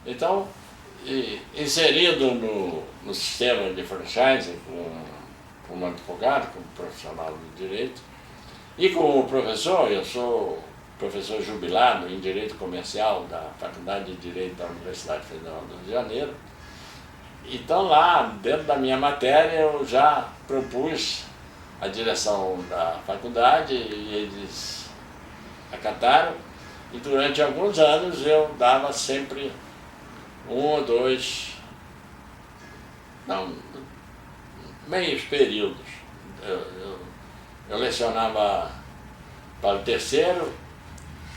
Então, inserido no sistema de franchise, como advogado, como profissional de direito, e como professor, eu sou professor jubilado em Direito Comercial da Faculdade de Direito da Universidade Federal do Rio de Janeiro. Então lá, dentro da minha matéria, eu já propus a direção da faculdade e eles acataram. E durante alguns anos eu dava sempre meios períodos. Eu lecionava para o terceiro,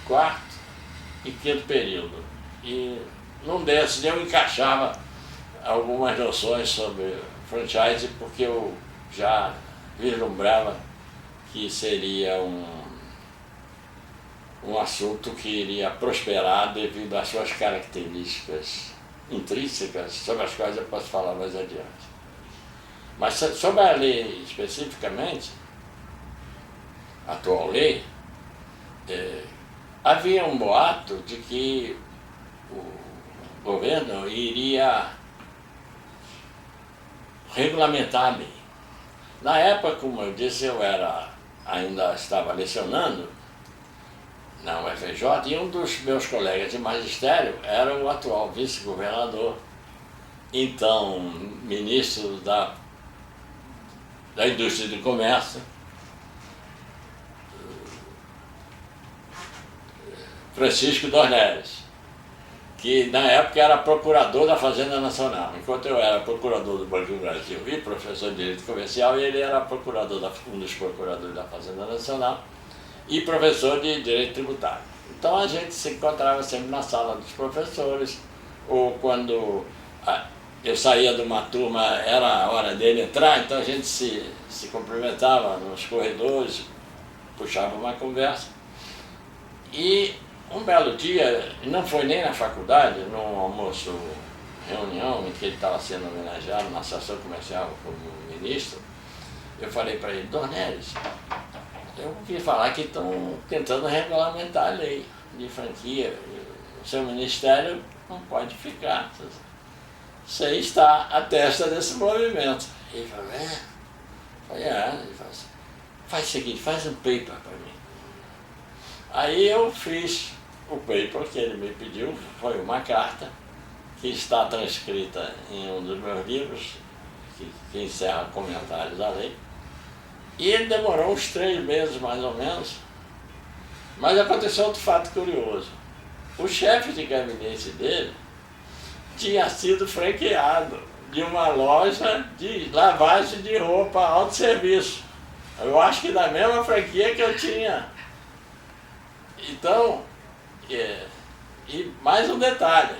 quarto e quinto período. E num desses eu encaixava algumas noções sobre franchise, porque eu já vislumbrava que seria um assunto que iria prosperar devido às suas características intrínsecas, sobre as quais eu posso falar mais adiante. Mas sobre a lei especificamente, a atual lei, havia um boato de que o governo iria regulamentar a lei. Na época, como eu disse, eu ainda estava lecionando na UFRJ e um dos meus colegas de magistério era o atual vice-governador, então ministro da Indústria e do Comércio, Francisco Dornelles, que na época era procurador da Fazenda Nacional. Enquanto eu era procurador do Banco do Brasil e professor de Direito Comercial, ele era um dos procuradores da Fazenda Nacional e professor de Direito Tributário. Então a gente se encontrava sempre na sala dos professores, ou quando eu saía de uma turma, era a hora dele entrar, então a gente se cumprimentava nos corredores, puxava uma conversa. E um belo dia, não foi nem na faculdade, num almoço, reunião em que ele estava sendo homenageado na Associação Comercial como ministro, eu falei para ele: Dornelles, eu ouvi falar que estão tentando regulamentar a lei de franquia, o seu ministério não pode ficar, você está à testa desse movimento. Ele falou: é? Eu falei: ele falou assim, faz o seguinte, faz um paper para mim. Aí eu fiz o paper que ele me pediu, foi uma carta que está transcrita em um dos meus livros, que encerra comentários da lei. E ele demorou uns 3 meses, mais ou menos, mas aconteceu outro fato curioso. O chefe de gabinete dele tinha sido franqueado de uma loja de lavagem de roupa autosserviço. Eu acho que da mesma franquia que eu tinha. Então, e mais um detalhe,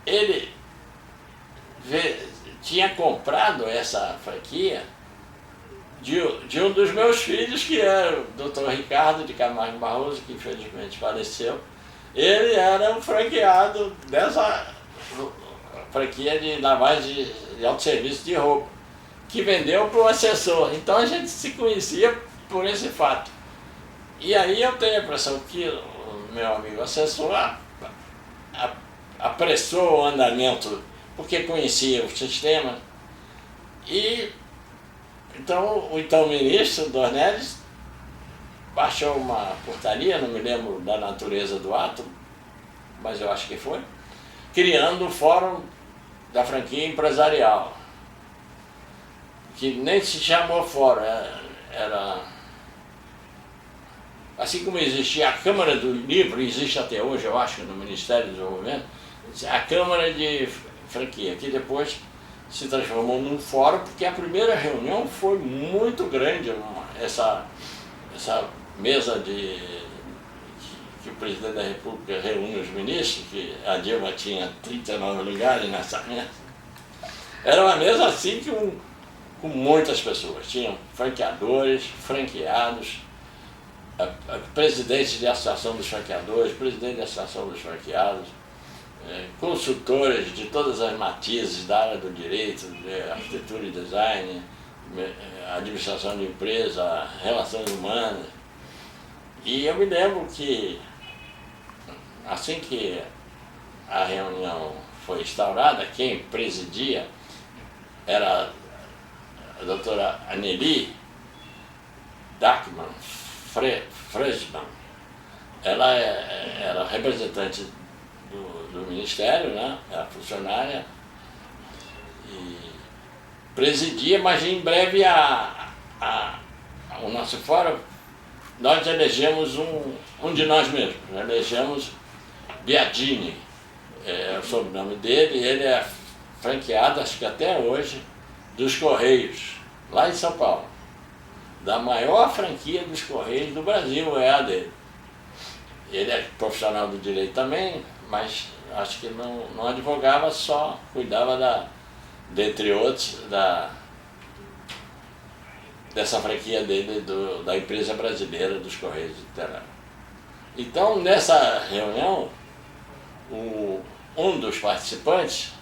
ele tinha comprado essa franquia de um dos meus filhos, que era o Dr. Ricardo de Camargo Barroso, que infelizmente faleceu. Ele era um franqueado dessa franquia de lavagem de autosserviço de roupa, que vendeu para o assessor. Então a gente se conhecia por esse fato. E aí eu tenho a impressão que o meu amigo assessor apressou o andamento, porque conhecia o sistema. E então o então ministro Dornelles baixou uma portaria, não me lembro da natureza do ato, mas eu acho que foi, criando o Fórum da Franquia Empresarial, que nem se chamou fórum, era assim como existia a Câmara do Livro, existe até hoje, eu acho, no Ministério do Desenvolvimento, a Câmara de Franquia, que depois se transformou num fórum, porque a primeira reunião foi muito grande, essa mesa que o presidente da República reúne os ministros, que a Dilma tinha 39 lugares nessa mesa. Era uma mesa assim com muitas pessoas, tinham franqueadores, franqueados, presidente de associação dos franqueadores, presidente da associação dos franqueados, consultores de todas as matizes da área do direito, de arquitetura e design, administração de empresa, relações humanas. E eu me lembro que, assim que a reunião foi instaurada, quem presidia era a doutora Anneli Dachmann Friedman. Ela era representante do Ministério, né? Era funcionária e presidia, mas em breve o nosso fórum, nós elegemos um de nós mesmos, elegemos Biadini, é o sobrenome dele, ele é franqueado, acho que até hoje, dos Correios, lá em São Paulo. Da maior franquia dos Correios do Brasil é a dele. Ele é profissional do direito também, mas acho que não advogava, só cuidava dentre outros, dessa franquia dele, da empresa brasileira dos Correios de Niterói. Então, nessa reunião, um dos participantes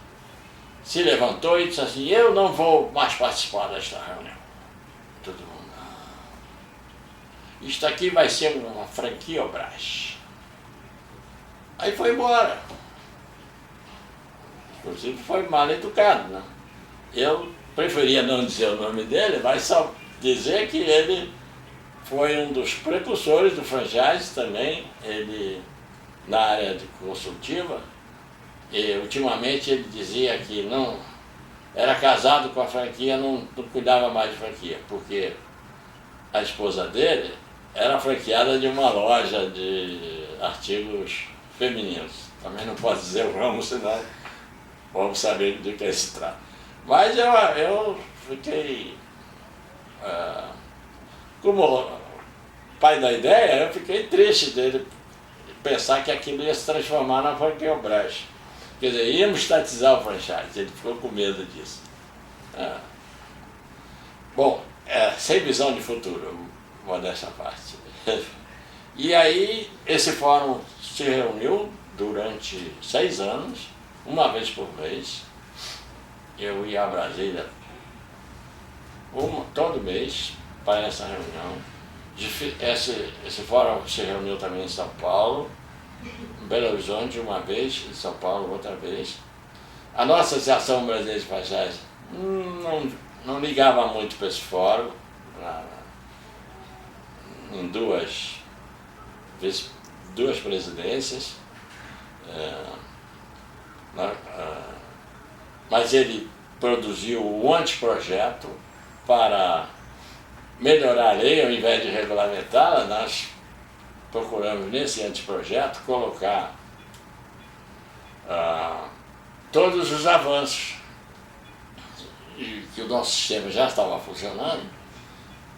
se levantou e disse assim: eu não vou mais participar desta reunião. Todo mundo: isto aqui vai ser uma franquia Brás. Aí foi embora. Inclusive foi mal educado, né? Eu preferia não dizer o nome dele, mas só dizer que ele foi um dos precursores do franchise também, ele na área de consultiva, e ultimamente ele dizia que não era casado com a franquia, não cuidava mais de franquia, porque a esposa dele era franqueada de uma loja de artigos femininos. Também não posso dizer o ramo, senão vamos saber do que se trata. Mas eu fiquei, como pai da ideia, eu fiquei triste dele pensar que aquilo ia se transformar na franquia Brás. Quer dizer, íamos estatizar o franchise, ele ficou com medo disso. Bom, sem visão de futuro, modéstia à parte. E aí, esse fórum se reuniu durante 6 anos, uma vez por mês. Eu ia a Brasília todo mês para essa reunião. Esse fórum se reuniu também em São Paulo, em Belo Horizonte uma vez, em São Paulo outra vez. A nossa Associação Brasileira de Franchise não ligava muito para esse fórum, em duas presidências, mas ele produziu um anteprojeto para melhorar a lei, ao invés de regulamentá-la. Nós procuramos nesse anteprojeto colocar todos os avanços e que o nosso sistema já estava funcionando,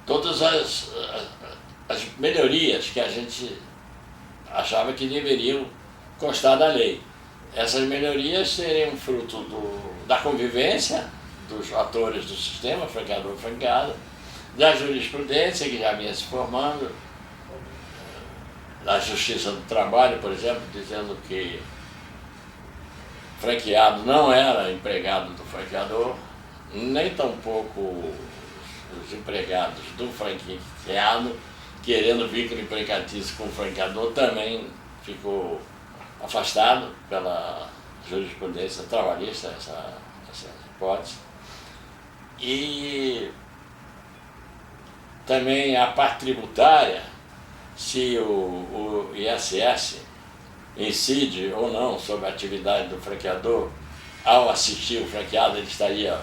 todas as melhorias que a gente achava que deveriam constar da lei. Essas melhorias seriam fruto da convivência dos atores do sistema, franqueador e franqueado, da jurisprudência que já vinha se formando, da Justiça do Trabalho, por exemplo, dizendo que franqueado não era empregado do franqueador, nem tampouco os empregados do franqueado, querendo vínculo empregatício com o franqueador, também ficou afastado pela jurisprudência trabalhista, essa hipótese. E também a parte tributária, se o ISS incide ou não sobre a atividade do franqueador, ao assistir o franqueado ele estaria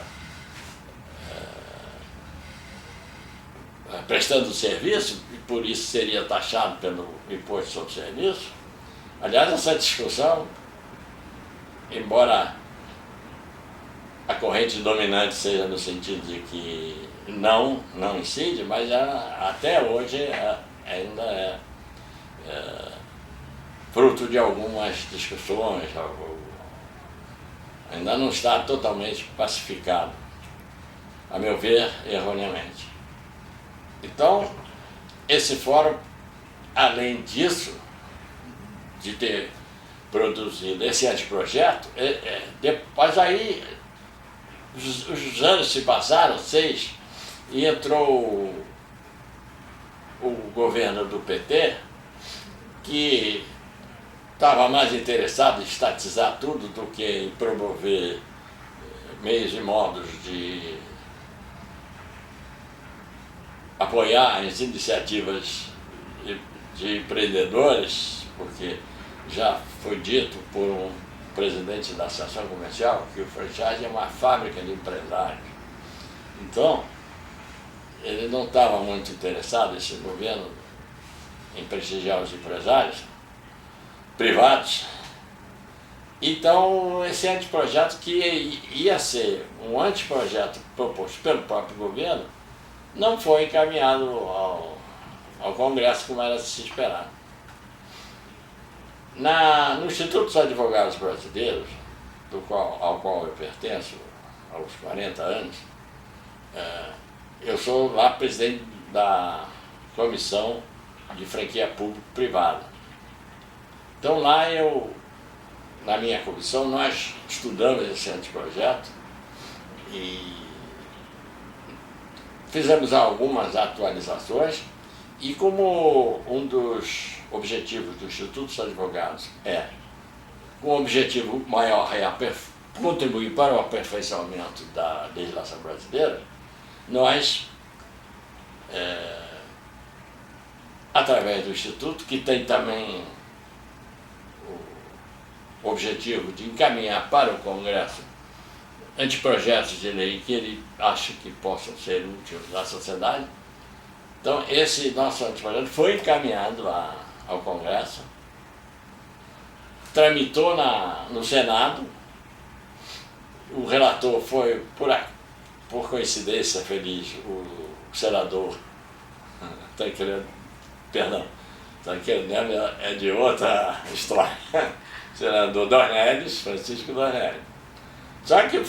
prestando serviço e por isso seria taxado pelo imposto sobre serviço. Aliás, essa discussão, embora a corrente dominante seja no sentido de que não incide, mas até hoje ainda é fruto de algumas discussões, ainda não está totalmente pacificado, a meu ver, erroneamente. Então, esse fórum, além disso, de ter produzido esse anteprojeto, depois aí os anos se passaram, 6, e entrou o governo do PT, que estava mais interessado em estatizar tudo do que em promover meios e modos de apoiar as iniciativas de empreendedores, porque já foi dito por um presidente da Associação Comercial que o franchise é uma fábrica de empresários. Então, ele não estava muito interessado, esse governo, em prestigiar os empresários privados. Então, esse anteprojeto, que ia ser um anteprojeto proposto pelo próprio governo, não foi encaminhado ao Congresso como era de se esperar. No Instituto dos Advogados Brasileiros, ao qual eu pertenço há uns 40 anos, eu sou lá presidente da Comissão de Franquia Público-Privada. Então lá na minha comissão, nós estudamos esse anteprojeto e fizemos algumas atualizações, e como um dos objetivos do Instituto dos Advogados com o objetivo maior contribuir para o aperfeiçoamento da legislação brasileira, nós, através do Instituto, que tem também o objetivo de encaminhar para o Congresso anteprojetos de lei que ele acha que possam ser úteis à sociedade. Então, esse nosso anteprojeto foi encaminhado ao Congresso, tramitou no Senado, o relator foi, por coincidência feliz, o senador Tancredo, é de outra história, senador Dornelles, Francisco Dornelles. Só que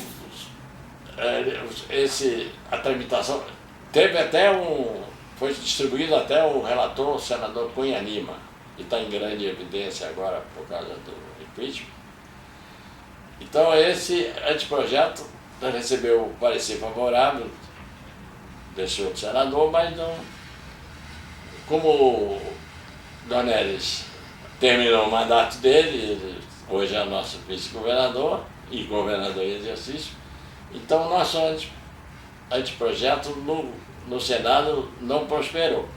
a tramitação foi distribuído até o relator, o senador Cunha Lima, que está em grande evidência agora por causa do impeachment. Então esse anteprojeto recebeu o parecer favorável desse outro senador, mas não, como o Dornelles terminou o mandato dele, ele hoje é nosso vice-governador e governador em exercício, então o nosso anteprojeto no Senado não prosperou.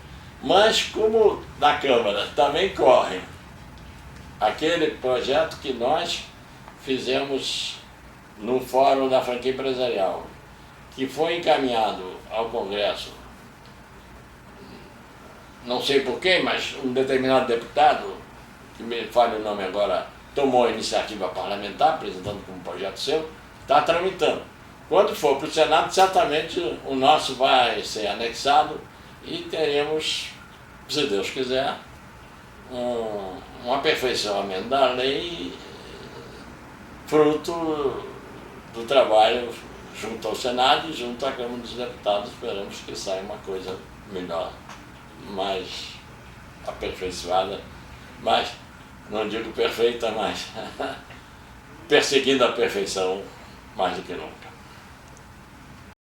Mas como na Câmara também corre aquele projeto que nós fizemos no Fórum da Franquia Empresarial, que foi encaminhado ao Congresso, não sei porquê, mas um determinado deputado, que me fale o nome agora, tomou a iniciativa parlamentar, apresentando como projeto seu, está tramitando. Quando for para o Senado, certamente o nosso vai ser anexado e teremos, se Deus quiser, um aperfeiçoamento da lei, fruto do trabalho junto ao Senado e junto à Câmara dos Deputados. Esperamos que saia uma coisa melhor, mais aperfeiçoada, mais, não digo perfeita, mas perseguindo a perfeição mais do que nunca.